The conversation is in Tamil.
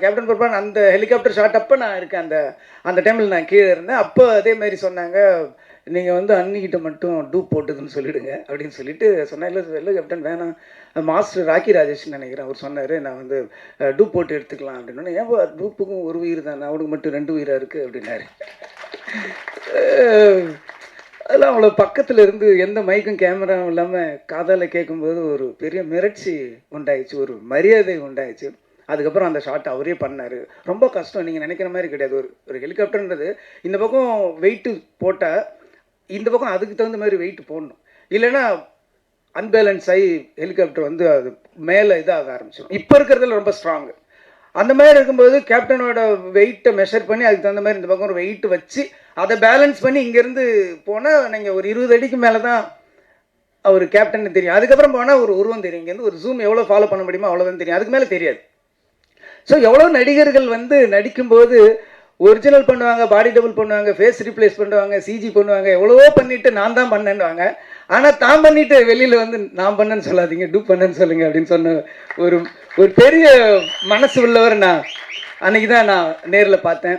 கேப்டன் பொறுப்பான அந்த ஹெலிகாப்டர் ஷாட் அப்போ நான் இருக்கேன். அந்த டைமில் நான் கீழே இருந்தேன். அப்போ அதே மாதிரி சொன்னாங்க, நீங்கள் வந்து அன்னிக்கிட்ட மட்டும் டூப் போட்டுதுன்னு சொல்லிவிடுங்க அப்படின்னு சொல்லிட்டு சொன்னேன். இல்லை கேப்டன் வேணாம், மாஸ்டர் ராக்கி ராஜேஷ்னு நினைக்கிறேன், அவர் சொன்னார் நான் வந்து டூப் போட்டு எடுத்துக்கலாம் அப்படின்னு. ஏன் டூப்புக்கும் ஒரு உயிர் தான், அவனுக்கு மட்டும் 2 உயிராக இருக்குது அப்படின்னாரு. அதெல்லாம் அவ்வளோ பக்கத்தில் இருந்து எந்த மைக்கும் கேமராவும் இல்லாமல் காதால் கேட்கும்போது ஒரு பெரிய மிரட்சி உண்டாயிடுச்சு, ஒரு மரியாதை உண்டாயிடுச்சு. அதுக்கப்புறம் அந்த ஷாட் அவரே பண்ணார். ரொம்ப கஷ்டம், நீங்கள் நினைக்கிற மாதிரி கிடையாது. ஒரு ஹெலிகாப்டர்ன்றது இந்த பக்கம் வெயிட்டு போட்டால் இந்த பக்கம் அதுக்கு தகுந்த மாதிரி வெயிட் போடணும், இல்லைன்னா அன்பேலன்ஸ் ஆகி ஹெலிகாப்டர் வந்து அது மேலே இதாக ஆரம்பிச்சிடும். இப்போ இருக்கிறதுல ரொம்ப ஸ்ட்ராங்கு. அந்த மாதிரி இருக்கும்போது கேப்டனோட வெயிட்டை மெஷர் பண்ணி அதுக்கு தகுந்த மாதிரி இந்த பக்கம் ஒரு வெயிட் வச்சு அதை பேலன்ஸ் பண்ணி இங்கேருந்து போனால் நீங்கள் ஒரு 20 அடிக்கு மேலே தான் அவர் கேப்டன் தெரியும். அதுக்கப்புறம் போனால் ஒரு உருவம் தெரியும். இங்கேருந்து ஒரு ஜூம் எவ்வளோ ஃபாலோ பண்ண முடியுமோ அவ்வளோதான் தெரியும், அதுக்கு மேலே தெரியாது. ஸோ எவ்வளோ நடிகர்கள் வந்து நடிக்கும்போது ஒரிஜினல் பண்ணுவாங்க, பாடி டபுள் பண்ணுவாங்க, ஃபேஸ் ரீப்ளேஸ் பண்ணுவாங்க, சிஜி பண்ணுவாங்க, எவ்வளவோ பண்ணிவிட்டு நான் தான் பண்ணேன்னுவாங்க. ஆனால் தான் பண்ணிவிட்டு வெளியில் வந்து நான் பண்ணேன்னு சொல்லாதீங்க, டூப் பண்ணேன்னு சொல்லுங்கள் அப்படின்னு சொன்ன ஒரு பெரிய மனசு உள்ளவர் நான் அன்றைக்கி தான் நான் நேரில் பார்த்தேன்.